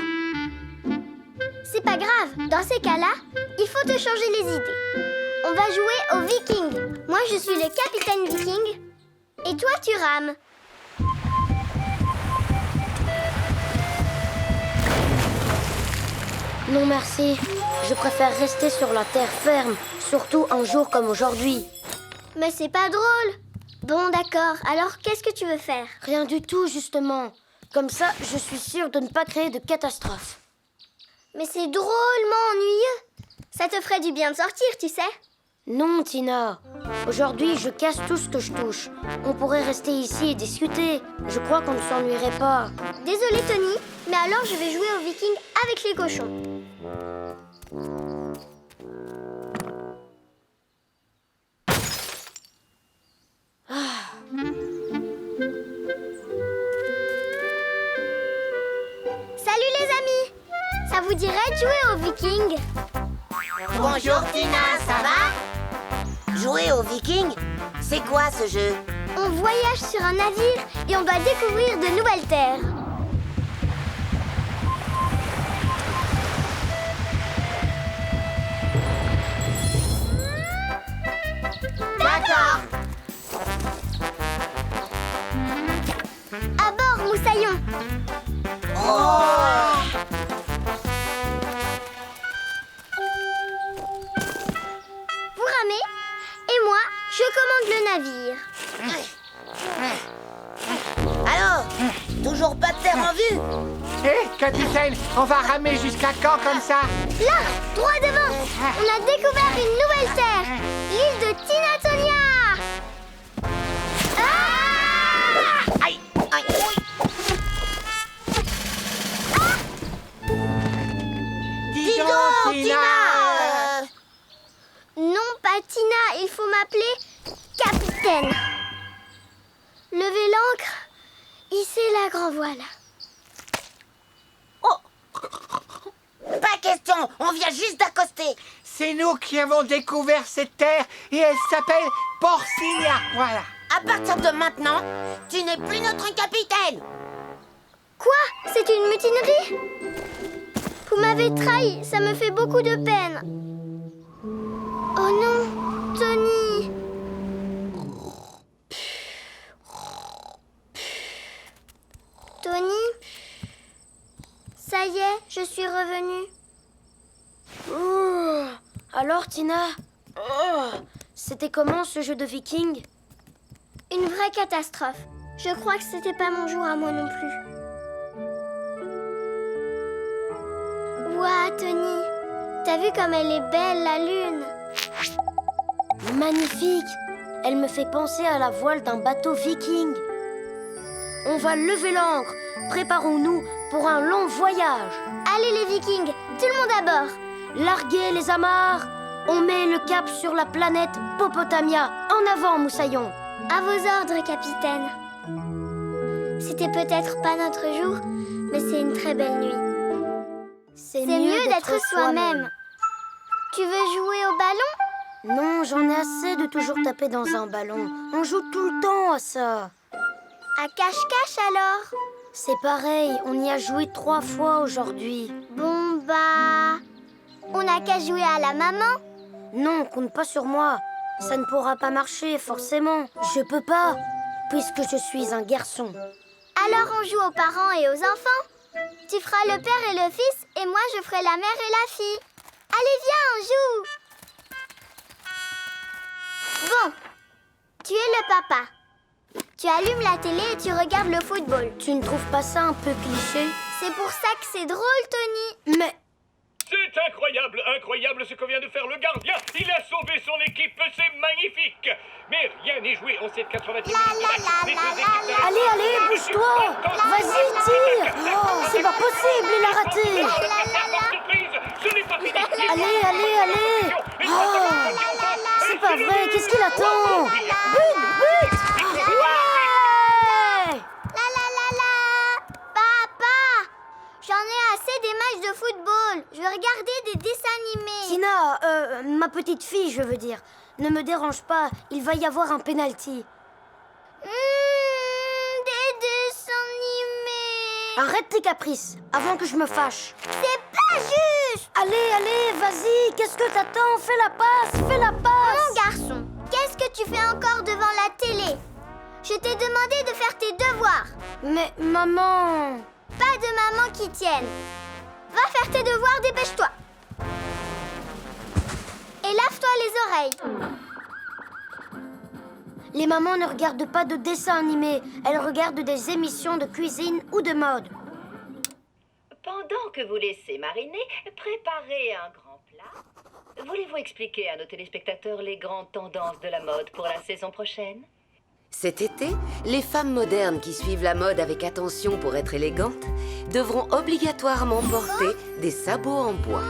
C'est pas grave, dans ces cas-là, il faut te changer les idées. On va jouer aux Vikings. Moi, je suis le capitaine Viking. Et toi, tu rames. Non, merci. Je préfère rester sur la terre ferme, surtout un jour comme aujourd'hui. Mais c'est pas drôle. Bon, d'accord. Alors, qu'est-ce que tu veux faire? Rien du tout, justement. Comme ça, je suis sûre de ne pas créer de catastrophe. Mais c'est drôlement ennuyeux. Ça te ferait du bien de sortir, tu sais. Non, Tina. Aujourd'hui, je casse tout ce que je touche. On pourrait rester ici et discuter. Je crois qu'on ne s'ennuierait pas. Désolée, Tony, mais alors je vais jouer aux Vikings avec les cochons. Salut les amis! Ça vous dirait de jouer aux Vikings? Bonjour Tina, ça va? Jouer aux Vikings? C'est quoi ce jeu? On voyage sur un navire et on doit découvrir de nouvelles terres. D'accord. À bord, Moussaillon! Vous ramez et moi, je commande le navire. Alors, toujours pas de terre en vue? Hé, capitaine, on va ramer jusqu'à quand comme ça? Là, droit devant, on a découvert une nouvelle terre, l'île de Tinatonia. Ah! Aïe, aïe, oui. Dis donc, donc, Tina. Non, pas Tina, il faut m'appeler capitaine. Levez l'ancre, hissez la grand voile. Pas question, on vient juste d'accoster. C'est nous qui avons découvert cette terre et elle s'appelle Porcinia, voilà. À partir de maintenant, tu n'es plus notre capitaine. Quoi? C'est une mutinerie? Vous m'avez trahi, ça me fait beaucoup de peine. Oh non, Tony. Tony? Ça y est, je suis revenue. Alors, Tina? C'était comment ce jeu de viking? Une vraie catastrophe. Je crois que c'était pas mon jour à moi non plus. Ouah, Tony, t'as vu comme elle est belle, la lune? Magnifique! Elle me fait penser à la voile d'un bateau viking. On va lever l'ancre. Préparons-nous pour un long voyage. Allez les Vikings, tout le monde à bord. Larguez les amarres. On met le cap sur la planète Popotamia. En avant, Moussaillon. À vos ordres, capitaine. C'était peut-être pas notre jour, mais c'est une très belle nuit. C'est mieux d'être soi-même. Tu veux jouer au ballon? Non, j'en ai assez de toujours taper dans un ballon. On joue tout le temps à ça. À cache-cache alors? C'est pareil, on y a joué 3 fois aujourd'hui. Bon bah... On n'a qu'à jouer à la maman. Non, compte pas sur moi. Ça ne pourra pas marcher, forcément. Je peux pas, puisque je suis un garçon. Alors on joue aux parents et aux enfants. Tu feras le père et le fils, et moi je ferai la mère et la fille. Allez, viens, on joue. Bon, tu es le papa. Tu allumes la télé et tu regardes le football. Tu ne trouves pas ça un peu cliché? C'est pour ça que c'est drôle, Tony. Mais... C'est incroyable, incroyable ce que vient de faire le gardien. Il a sauvé son équipe, c'est magnifique. Mais rien n'est joué en cette 90 minutes. Allez, bouge-toi. Vas-y, tire. Oh, c'est pas possible, il a raté. Ce n'est pas fini. Allez. Oh, c'est C'est pas vrai, qu'est-ce qu'il attend? But! Ouais! La la la la! Papa! J'en ai assez des matchs de football. Je veux regarder des dessins animés. Tina, ma petite fille, je veux dire. Ne me dérange pas, il va y avoir un penalty. Des dessins animés. Arrête tes caprices, avant que je me fâche. C'est pas juste. Allez, vas-y, qu'est-ce que t'attends? Fais la passe! Mon garçon, qu'est-ce que tu fais encore devant la télé? Je t'ai demandé de faire tes devoirs. Mais maman... Pas de maman qui tienne. Va faire tes devoirs, dépêche-toi. Et lave-toi les oreilles. Les mamans ne regardent pas de dessins animés, elles regardent des émissions de cuisine ou de mode. Pendant que vous laissez mariner, préparez un grand plat. Voulez-vous expliquer à nos téléspectateurs les grandes tendances de la mode pour la saison prochaine? Cet été, les femmes modernes qui suivent la mode avec attention pour être élégantes devront obligatoirement porter des sabots en bois,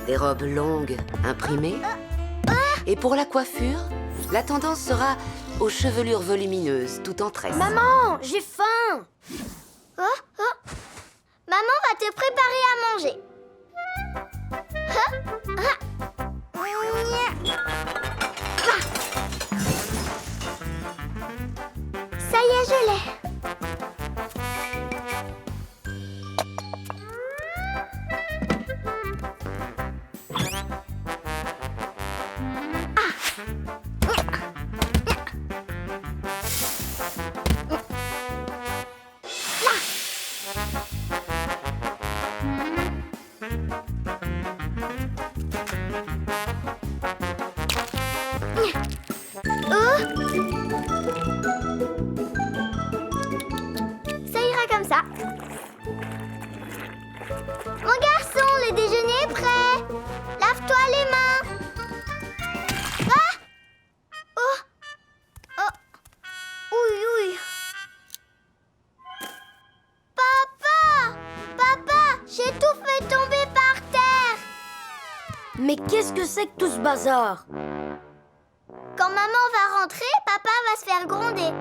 des robes longues imprimées, et pour la coiffure, la tendance sera aux chevelures volumineuses tout en tresse. Maman, j'ai faim! Maman va te préparer à manger. Ça y est, je l'ai. Ça ira comme ça. Mon garçon, le déjeuner est prêt. Lave-toi les mains. Ah! Oh! Ouille. Papa, j'ai tout fait tomber par terre. Mais qu'est-ce que c'est que tout ce bazar? Quand maman va rentrer, papa va se faire gronder.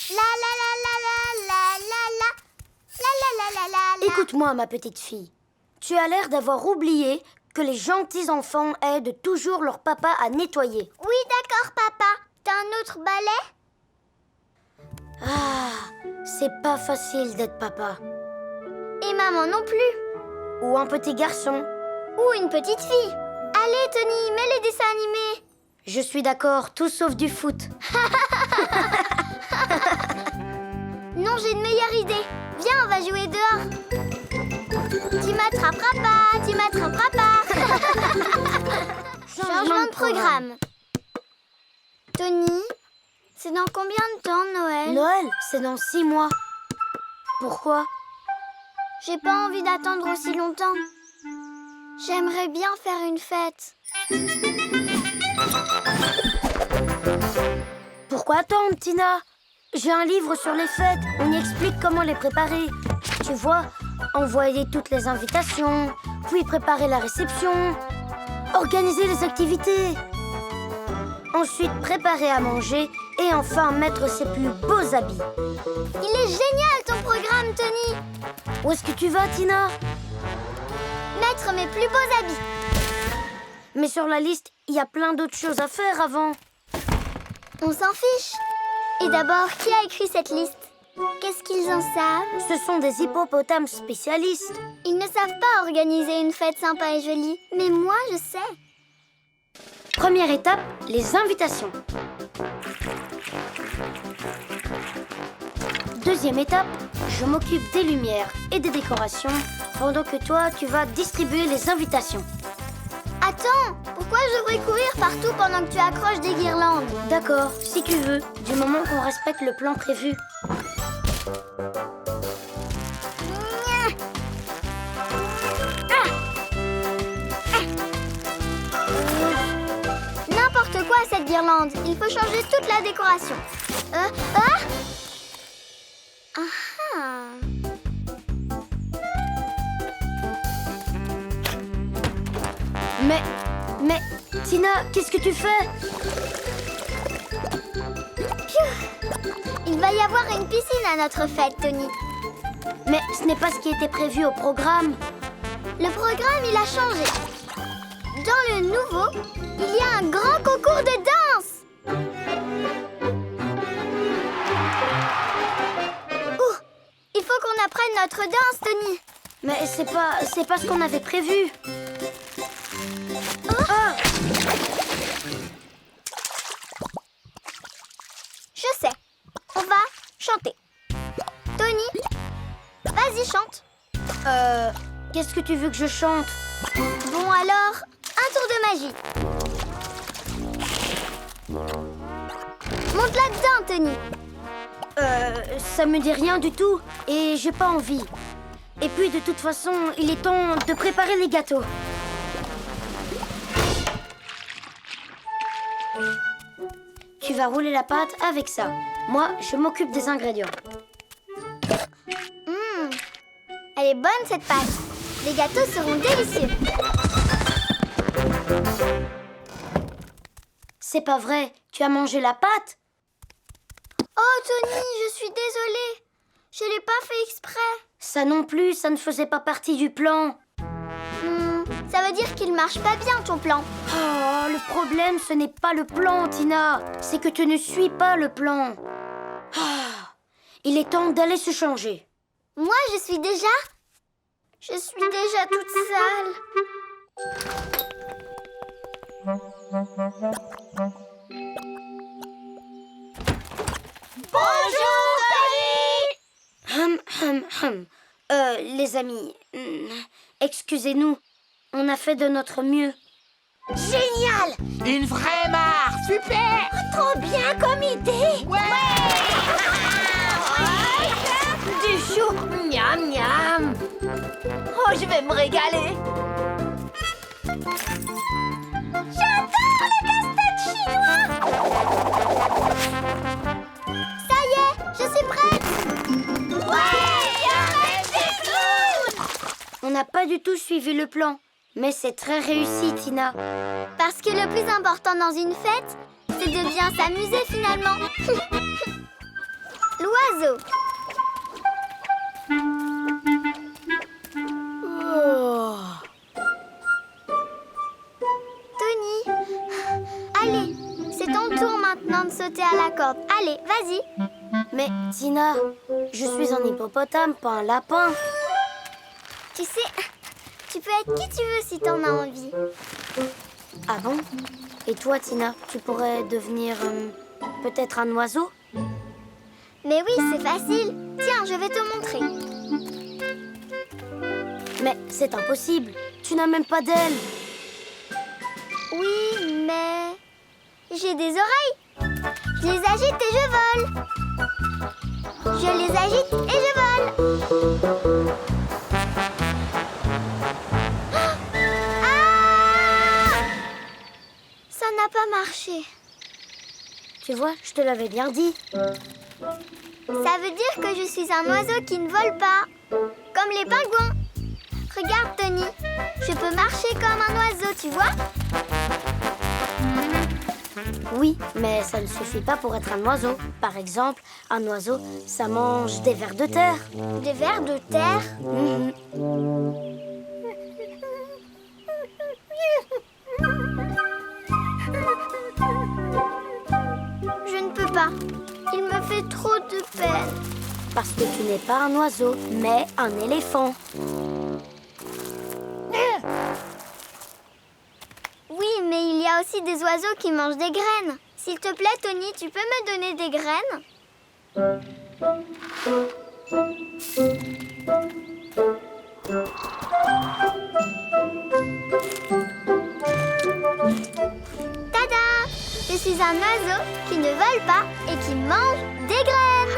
La la la la la la la la la la la la. Écoute-moi, ma petite fille. Tu as l'air d'avoir oublié que les gentils enfants aident toujours leur papa à nettoyer. Oui, d'accord, papa. T'as un autre balai? Ah, c'est pas facile d'être papa. Et maman non plus. Ou un petit garçon. Ou une petite fille. Allez, Tony, mets les dessins animés. Je suis d'accord, tout sauf du foot. Non, j'ai une meilleure idée. Viens, on va jouer dehors. Tu m'attraperas pas, tu m'attraperas pas. Changement de programme. Tony, c'est dans combien de temps Noël? Noël, c'est dans 6 mois. Pourquoi? J'ai pas envie d'attendre aussi longtemps. J'aimerais bien faire une fête. Pourquoi attendre, Tina? J'ai un livre sur les fêtes. On y explique comment les préparer. Tu vois, envoyer toutes les invitations, puis préparer la réception, organiser les activités. Ensuite, préparer à manger et enfin mettre ses plus beaux habits. Il est génial ton programme, Tony. Où est-ce que tu vas, Tina? Mettre mes plus beaux habits. Mais sur la liste, il y a plein d'autres choses à faire avant. On s'en fiche. Et d'abord, qui a écrit cette liste? Qu'est-ce qu'ils en savent? Ce sont des hippopotames spécialistes. Ils ne savent pas organiser une fête sympa et jolie. Mais moi, je sais. Première étape, les invitations. Deuxième étape, je m'occupe des lumières et des décorations, pendant que toi, tu vas distribuer les invitations. Attends, pourquoi je devrais courir partout pendant que tu accroches des guirlandes? D'accord, si tu veux, du moment qu'on respecte le plan prévu. N'importe quoi cette guirlande, il faut changer toute la décoration. Tina, qu'est-ce que tu fais? Il va y avoir une piscine à notre fête, Tony. Mais ce n'est pas ce qui était prévu au programme. Le programme, il a changé. Dans le nouveau, il y a un grand concours de danse. Ouh, il faut qu'on apprenne notre danse, Tony. Mais c'est pas ce qu'on avait prévu. Ah. Je sais. On va chanter. Tony, vas-y, chante. Qu'est-ce que tu veux que je chante? Bon alors, un tour de magie. Monte là-dedans, Tony. Ça me dit rien du tout et j'ai pas envie. Et puis de toute façon, il est temps de préparer les gâteaux. Tu vas rouler la pâte avec ça. Moi, je m'occupe des ingrédients. Elle est bonne cette pâte. Les gâteaux seront délicieux. C'est pas vrai, tu as mangé la pâte? Oh Tony, je suis désolée. Je l'ai pas fait exprès. Ça non plus, ça ne faisait pas partie du plan. Ça veut dire qu'il marche pas bien ton plan. Oh, le problème, ce n'est pas le plan, Tina. C'est que tu ne suis pas le plan. Ah, il est temps d'aller se changer. Moi, je suis déjà toute sale. Bonjour, Tony. Les amis, excusez-nous. On a fait de notre mieux. Génial! Une vraie mare, super! Trop bien comme idée! Du chou, miam miam. Oh, je vais me régaler. J'adore le casse-tête chinois! Ça y est, je suis prête! On n'a pas du tout suivi le plan. Mais c'est très réussi, Tina. Parce que le plus important dans une fête, c'est de bien s'amuser finalement. L'oiseau. Tony, allez, c'est ton tour maintenant de sauter à la corde. Allez, vas-y. Mais Tina, je suis un hippopotame, pas un lapin. Tu sais, tu peux être qui tu veux si t'en as envie. Ah bon? Et toi, Tina, tu pourrais devenir peut-être un oiseau? Mais oui, c'est facile. Tiens, je vais te montrer. Mais c'est impossible. Tu n'as même pas d'ailes. Oui, mais j'ai des oreilles. Je les agite et je vole. Je les agite et je vole. Ça n'a pas marché. Tu vois, je te l'avais bien dit. Ça veut dire que je suis un oiseau qui ne vole pas. Comme les pingouins. Regarde, Tony. Je peux marcher comme un oiseau, tu vois? Oui, mais ça ne suffit pas pour être un oiseau. Par exemple, un oiseau, ça mange des vers de terre. Des vers de terre? Je ne peux pas. Il me fait trop de peine. Parce que tu n'es pas un oiseau, mais un éléphant. Oui, mais il y a aussi des oiseaux qui mangent des graines. S'il te plaît, Tony, tu peux me donner des graines? Tada! Je suis un oiseau qui ne vole pas et qui mange des graines.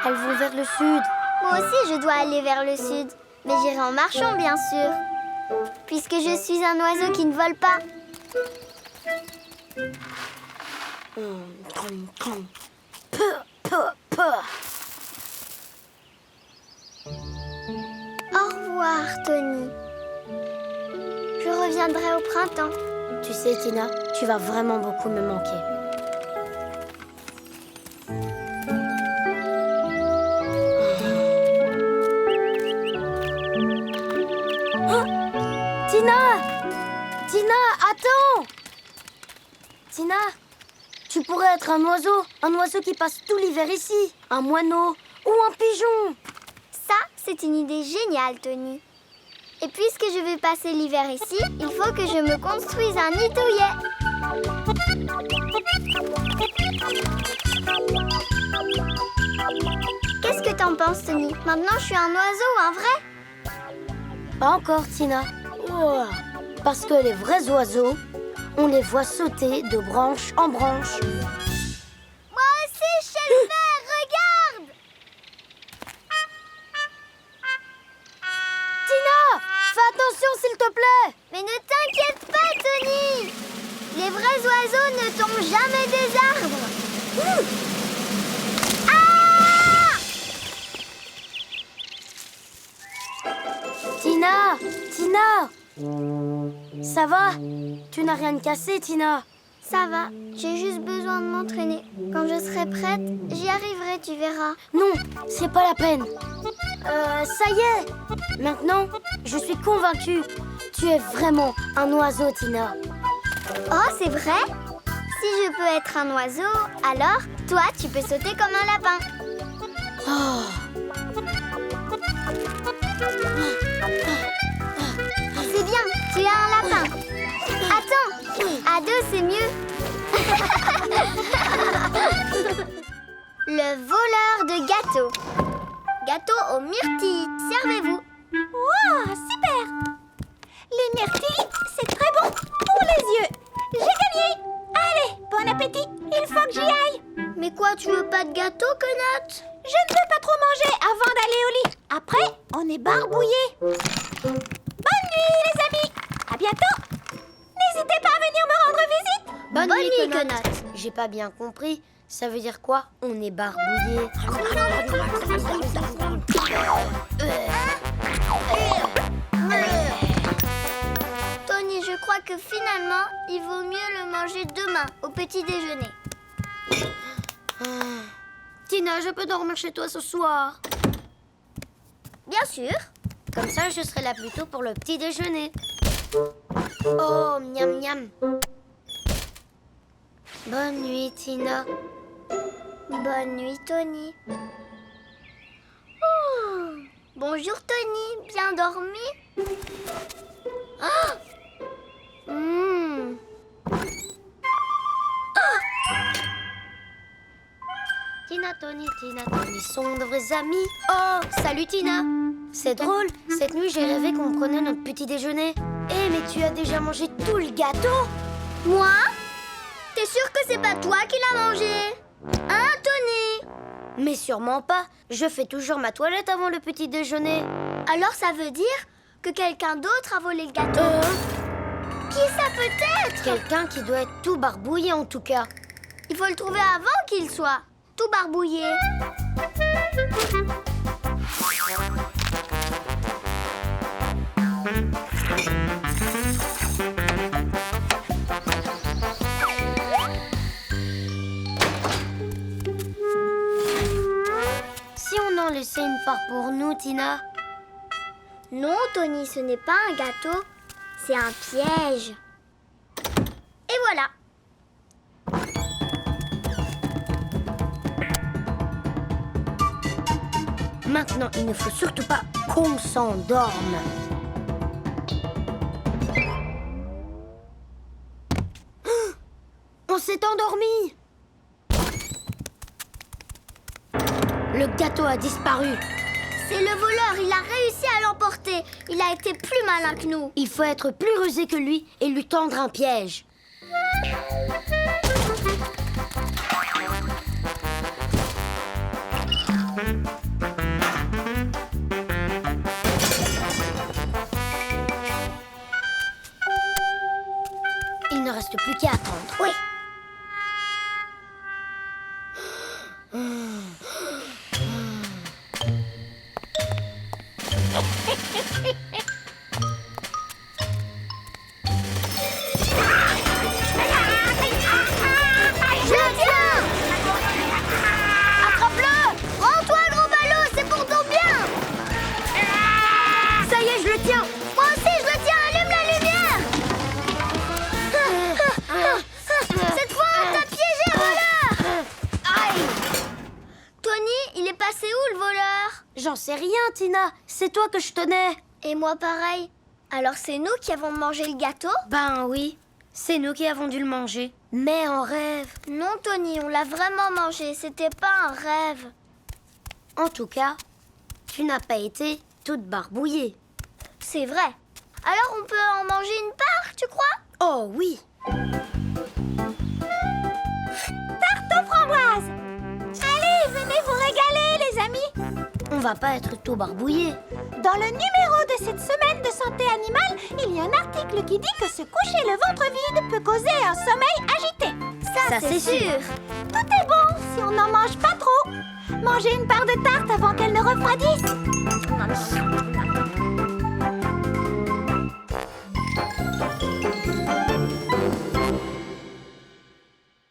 Elles vont vers le sud. Moi aussi, je dois aller vers le sud. Mais j'irai en marchant, bien sûr. Puisque je suis un oiseau qui ne vole pas. revoir, Tony. Je reviendrai au printemps. Tu sais, Tina, tu vas vraiment beaucoup me manquer. Oh, Tina! Tina, attends! Tina, tu pourrais être un oiseau qui passe tout l'hiver ici, un moineau ou un pigeon. Ça, c'est une idée géniale, Tony. Et puisque je vais passer l'hiver ici, il faut que je me construise un nid douillet. Qu'est-ce que t'en penses, Tony? Maintenant, je suis un oiseau, un vrai? Pas encore, Tina. Oh, parce que les vrais oiseaux, on les voit sauter de branche en branche. Moi aussi, je sais le faire, regarde! Tina, fais attention, s'il te plaît. Mais ne t'inquiète pas, Tony! Les vrais oiseaux ne tombent jamais des arbres. Tina, ça va? Tu n'as rien cassé, Tina? Ça va, j'ai juste besoin de m'entraîner. Quand je serai prête, j'y arriverai, tu verras. Non, c'est pas la peine. Ça y est. Maintenant, je suis convaincue. Tu es vraiment un oiseau, Tina. Oh, c'est vrai? Si je peux être un oiseau, alors toi, tu peux sauter comme un lapin. Oh. C'est bien, tu es un lapin. Attends, à deux, c'est mieux. Le voleur de gâteaux. Gâteau aux myrtilles, servez-vous. Wow, super! Les myrtilles, c'est très bon pour les yeux. J'ai gagné! Allez, bon appétit, il faut que j'y aille. Mais quoi, tu veux pas de gâteau, connasse? Je ne veux pas trop manger avant d'aller au lit. Après, on est barbouillés. Bonne nuit, les amis. À bientôt. N'hésitez pas à venir me rendre visite. Bonne nuit, Connate. Connate. J'ai pas bien compris. Ça veut dire quoi? On est barbouillé. Tony, je crois que finalement, il vaut mieux le manger demain, au petit déjeuner. Tina, je peux dormir chez toi ce soir? Bien sûr. Comme ça, je serai là plus tôt pour le petit déjeuner. Oh, miam miam. Bonne nuit, Tina. Bonne nuit, Tony. Oh, bonjour, Tony. Bien dormi? Ah. Tina, Tony sont de vrais amis. Oh, salut Tina. C'est drôle, cette nuit j'ai rêvé qu'on prenait notre petit déjeuner. Eh, mais tu as déjà mangé tout le gâteau? Moi? T'es sûr que c'est pas toi qui l'as mangé? Hein, Tony? Mais sûrement pas. Je fais toujours ma toilette avant le petit déjeuner. Alors ça veut dire que quelqu'un d'autre a volé le gâteau? Qui ça peut être? Quelqu'un qui doit être tout barbouillé en tout cas. Il faut le trouver avant qu'il soit tout barbouillé. Si on en laissait une part pour nous, Tina? Non, Tony, ce n'est pas un gâteau, c'est un piège. Et voilà. Maintenant, il ne faut surtout pas qu'on s'endorme. On s'est endormi. Le gâteau a disparu. C'est le voleur, il a réussi à l'emporter. Il a été plus malin que nous. Il faut être plus rusé que lui et lui tendre un piège. Il ne reste plus qu'à attendre. Oui. Tina, c'est toi que je tenais. Et moi pareil. Alors c'est nous qui avons mangé le gâteau? Ben oui, c'est nous qui avons dû le manger. Mais en rêve. Non Tony, on l'a vraiment mangé, c'était pas un rêve. En tout cas, tu n'as pas été toute barbouillée. C'est vrai. Alors on peut en manger une part, tu crois? Oh oui. Tarte aux framboises! Allez, venez vous régaler, les amis! On va pas être tout barbouillé. Dans le numéro de cette semaine de santé animale, il y a un article qui dit que se coucher le ventre vide peut causer un sommeil agité. Ça, c'est sûr. Tout est bon si on n'en mange pas trop. Mangez une part de tarte avant qu'elle ne refroidisse.